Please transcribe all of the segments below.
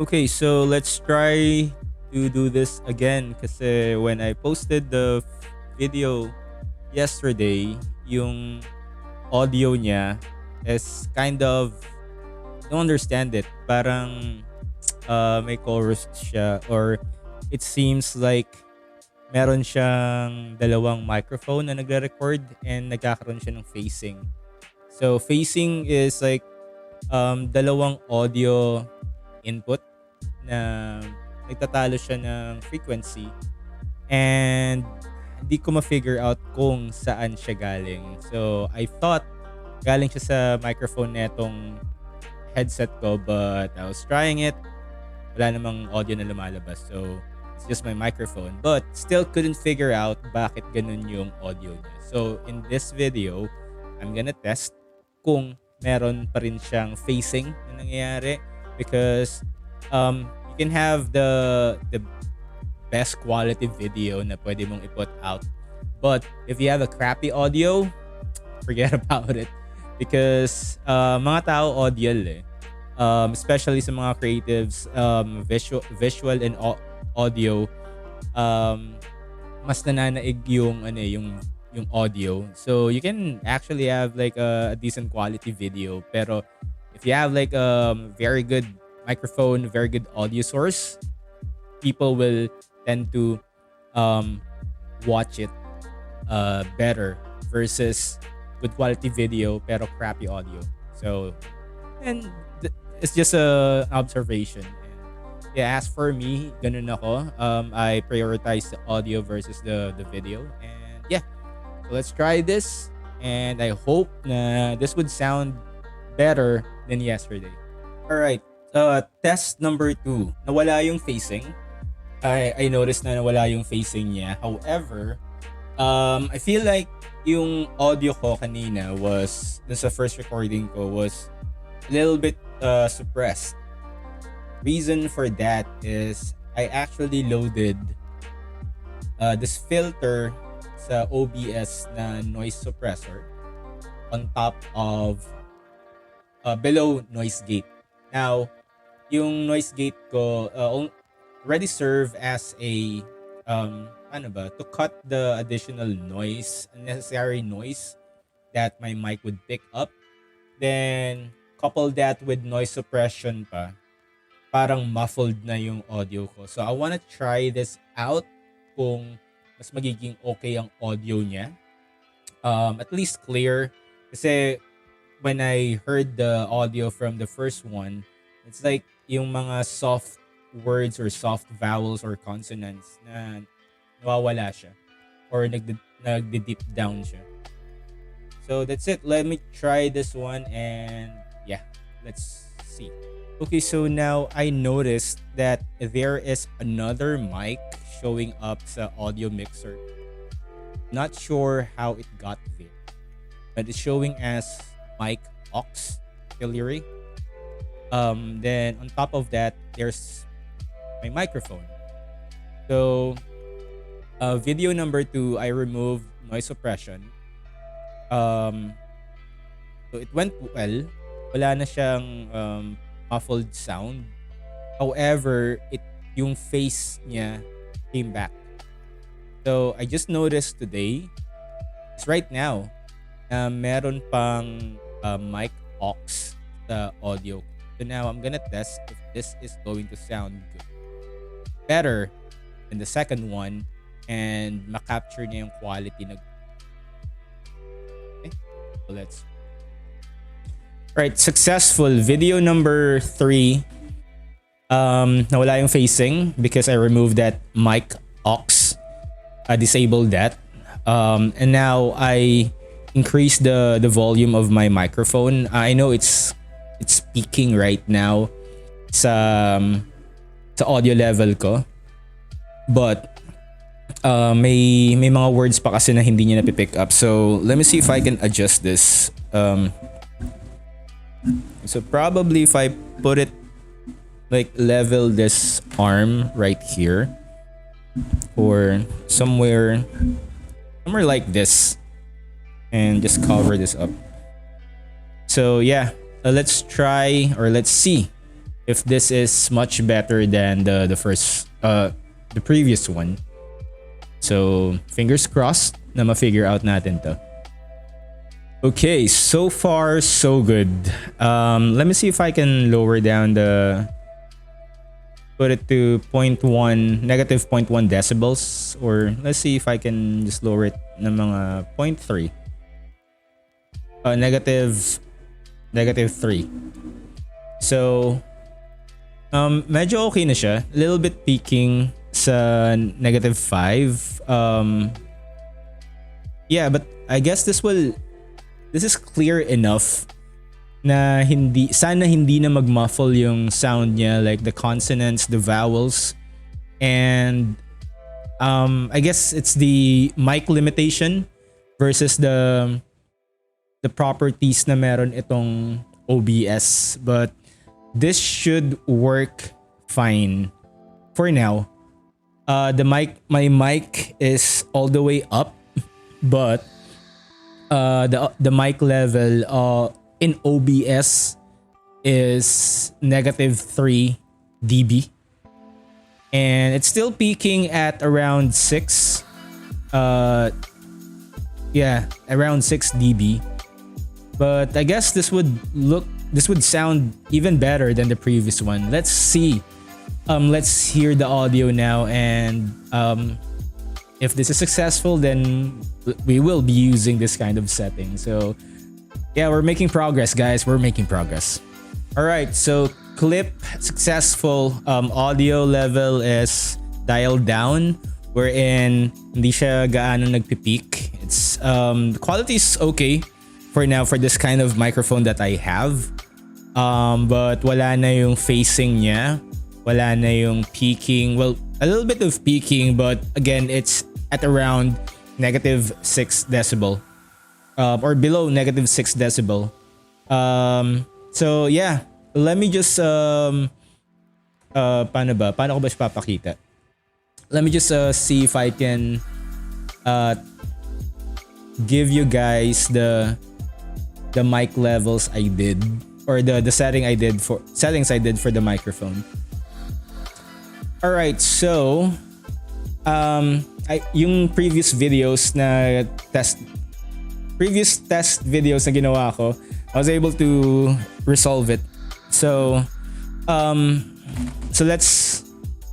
Okay, so let's try to do this again kasi when I posted the video yesterday, yung audio niya is kind of don't understand it. Parang may chorus siya or it seems like meron siyang dalawang microphone na nagre-record and nagkakaroon siya ng phasing. So phasing is like dalawang audio input na nagtatalo siya ng frequency and hindi ko ma-figure out kung saan siya galing. So I thought galing siya sa microphone netong headset ko but I was trying it. Wala namang audio na lumalabas. So it's just my microphone. But still couldn't figure out bakit ganun yung audio niya. So in this video, I'm gonna test kung meron pa rin siyang phasing na nangyayari because you can have the best quality video na pwede mong i-put out. But if you have a crappy audio, forget about it. Because mga tao audio eh. Especially sa mga creatives, visual and audio, mas nananaig yung audio. So you can actually have like a decent quality video. Pero if you have like a very good microphone, very good audio source, people will tend to watch it better versus good quality video pero crappy audio. So and it's just a observation. And yeah, as for me, ganun ako. I prioritize the audio versus the video. And yeah, so let's try this. And I hope na this would sound better than yesterday. Alright, test number 2. Nawala yung phasing. I noticed na nawala yung phasing niya. However, I feel like yung audio ko kanina was, dun sa first recording ko, was a little bit suppressed. Reason for that is I actually loaded this filter sa OBS na noise suppressor on top of below noise gate. Now, yung noise gate ko already serve as a to cut the additional noise, unnecessary noise that my mic would pick up. Then couple that with noise suppression pa, parang muffled na yung audio ko. So I wanna try this out kung mas magiging okay ang audio niya. At least clear. Kasi when I heard the audio from the first one, it's like yung mga soft words or soft vowels or consonants na nawawala siya or nagde-deep down siya. So that's it. Let me try this one and yeah, let's see. Okay, so now I noticed that there is another mic showing up sa audio mixer. Not sure how it got there, but it's showing as mic aux auxiliary. Then on top of that, there's my microphone. So video number 2, I removed noise suppression. So it went well. Wala na siyang muffled sound. However, yung face niya came back. So I just noticed today, it's right now, meron pang mic aux sa audio. So now I'm gonna test if this is going to sound good, better than the second one, and makapture niya yung quality na. Okay, so let's. Right, successful. Video number 3. Nawala yung phasing because I removed that mic aux. I disabled that. And now I increased the volume of my microphone. I know it's peaking right now sa audio level ko. But may mga words pa kasi na hindi niya napipick up. So let me see if I can adjust this. So probably if I put it like level this arm right here or somewhere like this and just cover this up. So yeah, let's try or let's see if this is much better than the first the previous one. So fingers crossed na ma-figure out natin to. Okay, so far so good. Let me see if I can lower down the, put it to negative 0.1 decibels, or let's see if I can just lower it ng mga 0.3. Negative 3. So medyo okay na siya. A little bit peaking sa negative 5. Yeah, but I guess this is clear enough na sana hindi na magmuffle yung sound niya, like the consonants, the vowels. And I guess it's the mic limitation versus the properties na meron itong OBS, but this should work fine for now. My mic is all the way up, but the mic level in OBS is negative 3 dB, and it's still peaking at around 6. Around 6 dB. But I guess this would sound even better than the previous one. Let's see. Let's hear the audio now, and if this is successful, then we will be using this kind of setting. So yeah, we're making progress, guys. We're making progress. All right, so clip successful. Audio level is dialed down, wherein hindi siya gaano nagpipeak. It's the quality is okay for now for this kind of microphone that I have. But wala na yung phasing niya. Wala na yung peaking. Well, a little bit of peaking, but again, it's at around negative 6 decibel. Or below negative 6 decibel. So yeah, let me just paano ko ba ipapakita? Let me just see if I can give you guys the mic levels I did, or the settings I did for the microphone. All right, so yung previous test videos na ginawa ko, I was able to resolve it. So let's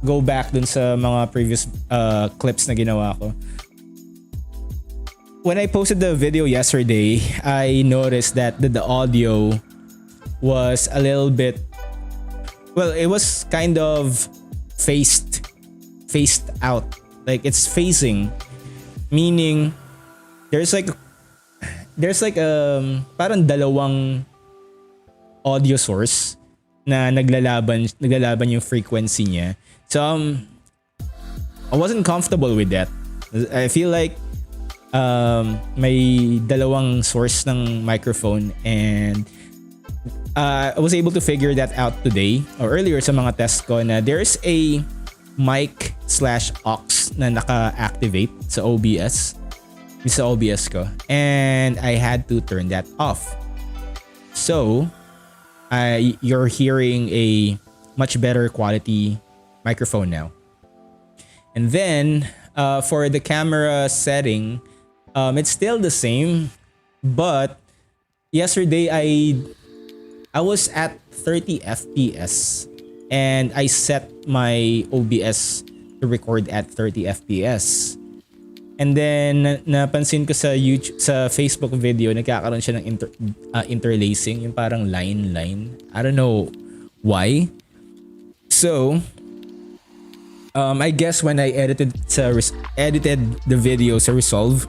go back dun sa mga previous clips na ginawa ko. When I posted the video yesterday, I noticed that the audio was a little bit, well, it was kind of phased out. Like it's phasing, meaning there's like parang dalawang audio source na naglalaban yung frequency niya. So I wasn't comfortable with that. I feel like may dalawang source ng microphone, and I was able to figure that out today or earlier sa mga test ko na there's a mic/aux na naka-activate sa OBS. Sa OBS ko, and I had to turn that off. So you're hearing a much better quality microphone now. And then for the camera setting, it's still the same, but yesterday I was at 30 FPS, and I set my OBS to record at 30 FPS. And then napansin ko sa Facebook video, nagkakaroon siya ng interlacing, yung parang line. I don't know why. So I guess when I edited the video sa Resolve,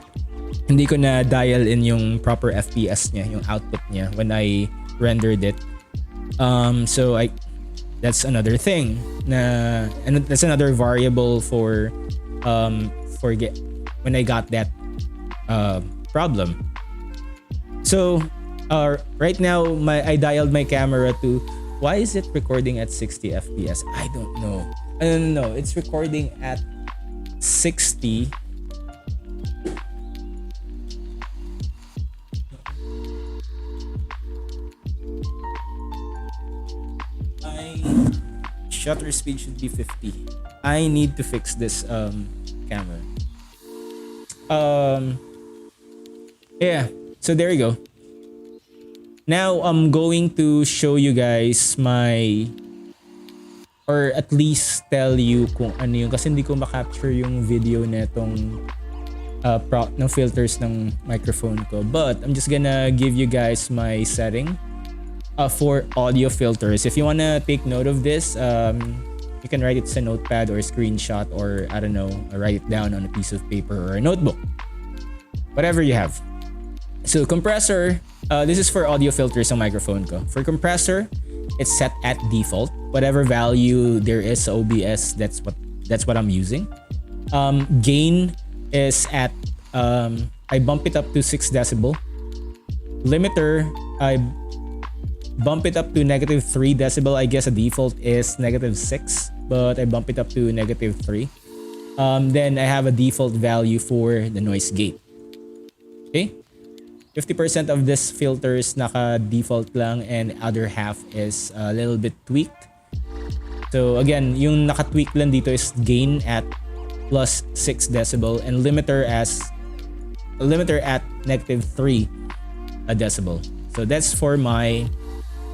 hindi ko na dial in yung proper FPS niya, yung output niya when I rendered it. So that's another thing and that's another variable for when I got that problem. So right now I dialed my camera to, why is it recording at 60 FPS? I don't know. No, it's recording at 60. shutter speed should be 50. I need to fix this camera. Yeah, so there you go. Now I'm going to show you guys my, or at least tell you kung ano yung, kasi hindi ko ma-capture yung video netong ng filters ng microphone ko, but I'm just gonna give you guys my setting for audio filters. If you wanna take note of this, you can write it to a notepad or a screenshot, or I don't know, write it down on a piece of paper or a notebook, whatever you have. So compressor, this is for audio filters ng microphone ko. For compressor, it's set at default. Whatever value there is sa OBS, that's what I'm using. Gain is at I bump it up to 6 decibel. Limiter, I bump it up to -3 decibel. I guess the default is -6, but I bump it up to -3. Then I have a default value for the noise gate. Okay, 50% of this filters naka-default lang, and other half is a little bit tweaked. So again, yung naka-tweak lang dito is gain at +6 decibel and limiter at -3 decibel. So that's for my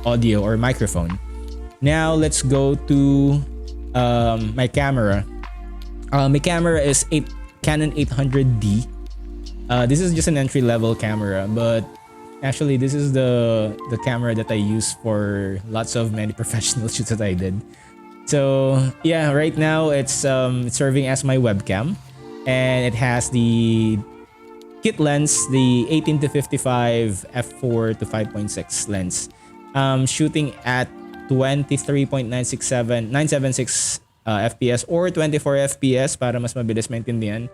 audio or microphone. Now let's go to my camera. My camera is Canon 800D. This is just an entry-level camera, but actually this is the camera that I use for lots of many professional shoots that I did. So yeah, right now it's serving as my webcam, and it has the kit lens, the 18-55 f4 to 5.6 lens. Shooting at 23.976 FPS or 24 FPS para mas mabilis maintindihan.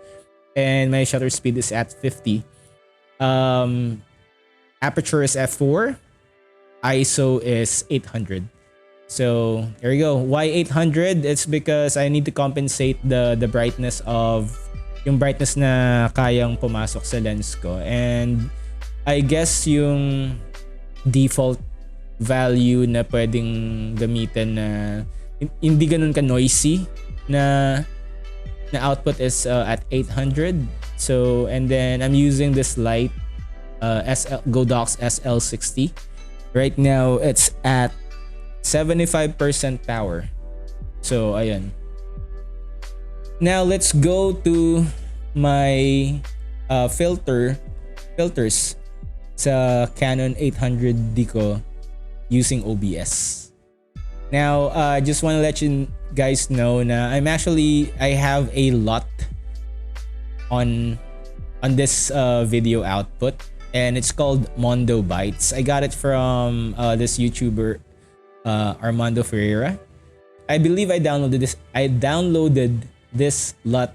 And my shutter speed is at 50. Aperture is f4. ISO is 800. So there you go. Why 800? It's because I need to compensate the brightness of yung brightness na kayang pumasok sa lens ko. And I guess yung default value na pwedeng gamitin na hindi ganun ka noisy na output is at 800. So and then I'm using this light Godox SL60. Right now it's at 75% power. So ayan. Now let's go to my filters sa Canon 800D ko using OBS. Now just want to let you guys know na I have a lot on this video output, and it's called Mondo Bytes. I got it from this YouTuber Armando Ferreira. I believe I downloaded this lot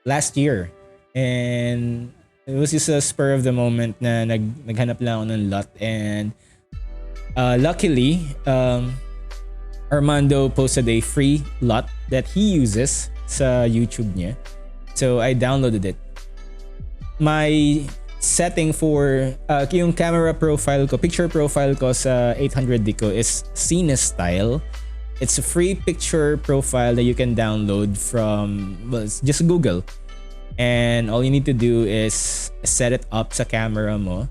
last year, and it was just a spur of the moment na naghanap lang ako ng lot, and luckily Armando posted a free lot that he uses sa YouTube niya. So I downloaded it. My setting for yung camera profile ko, picture profile ko sa 800D ko is Cine style. It's a free picture profile that you can download from, well, just Google. And all you need to do is set it up sa camera mo.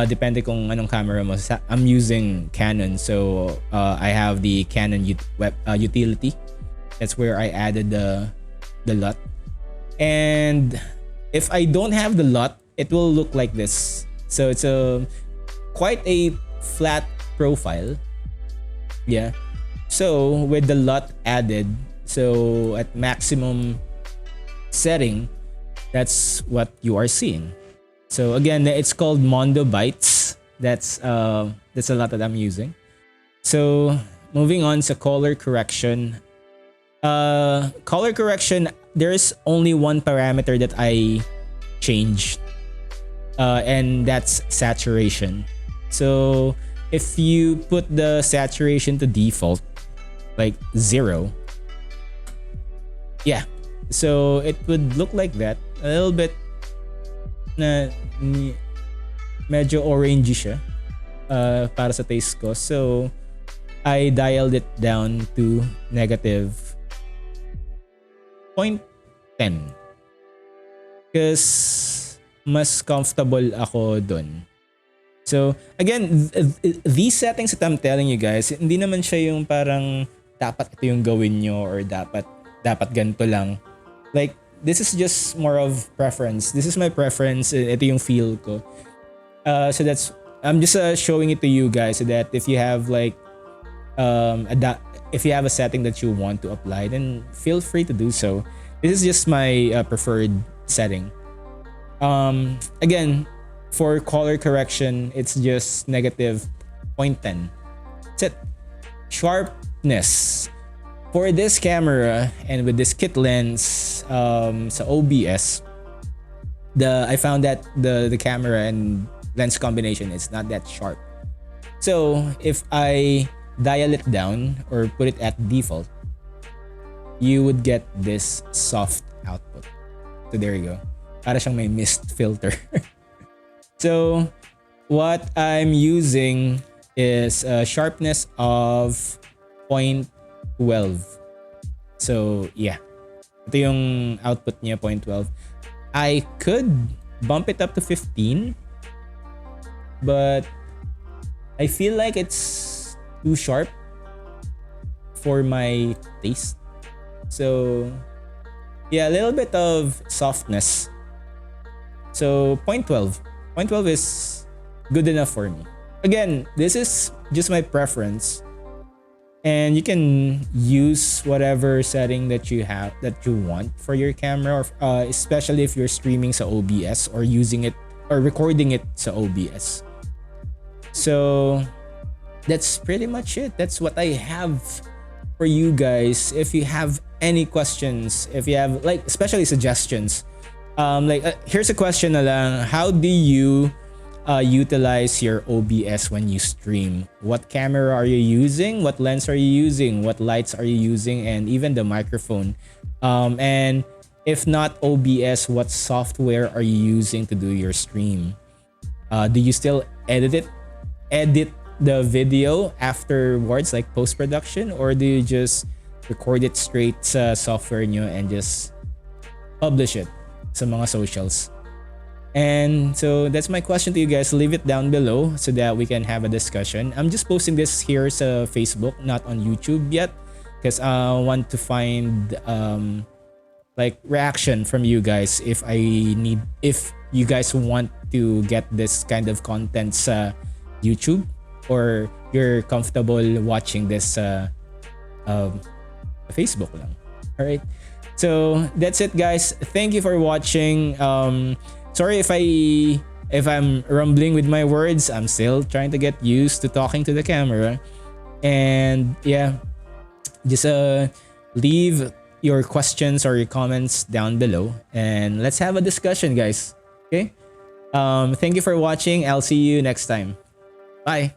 Depende kung anong camera mo. I'm using Canon, so I have the Canon utility. That's where I added the LUT. And if I don't have the LUT, it will look like this. So it's quite a flat profile. Yeah. So with the LUT added, so at maximum setting, that's what you are seeing. So again, it's called Mondo Bytes. That's a lot that I'm using. So moving on to color correction. Color correction, there's only one parameter that I changed, and that's saturation. So if you put the saturation to default, like 0, yeah, so it would look like that, a little bit na medyo orangey siya para sa taste ko. So I dialed it down to negative 0.10 because mas comfortable ako dun. So, again, these settings that I'm telling you guys, hindi naman siya yung parang dapat ito yung gawin nyo or dapat ganito lang. Like, this is just more of preference. This is my preference. Ito yung feel ko. So that's, I'm just showing it to you guys so that if you have like, if you have a setting that you want to apply, then feel free to do so. This is just my preferred setting. Again, for color correction, it's just negative 0.10. That's it. Sharpness. For this camera and with this kit lens sa OBS, I found that the camera and lens combination is not that sharp. So if I dial it down or put it at default, you would get this soft output. So there you go. Para siyang may mist filter. So what I'm using is a sharpness of 0.12. So yeah, ito yung output niya, 0.12. I could bump it up to 15, but I feel like it's too sharp for my taste. So yeah, a little bit of softness. So 0.12. 0.12 is good enough for me. Again, this is just my preference. And you can use whatever setting that you have that you want for your camera, or especially if you're streaming sa OBS or using it or recording it sa OBS. So that's pretty much it. That's what I have for you guys. If you have any questions, if you have like especially suggestions, here's a question na lang. How do you utilize your OBS when you stream? What camera are you using? What lens are you using? What lights are you using? And even the microphone. And if not OBS, what software are you using to do your stream? Do you still edit the video afterwards, like post-production, or do you just record it straight sa software nyo and just publish it sa mga socials? And so that's my question to you guys. Leave it down below so that we can have a discussion. I'm just posting this here sa Facebook, not on YouTube yet, because I want to find like reaction from you guys if you guys want to get this kind of content sa YouTube, or you're comfortable watching this Facebook lang. All right. So that's it, guys. Thank you for watching. Sorry if I'm rumbling with my words. I'm still trying to get used to talking to the camera. And yeah, just leave your questions or your comments down below and let's have a discussion, guys. Okay? Thank you for watching. I'll see you next time. Bye.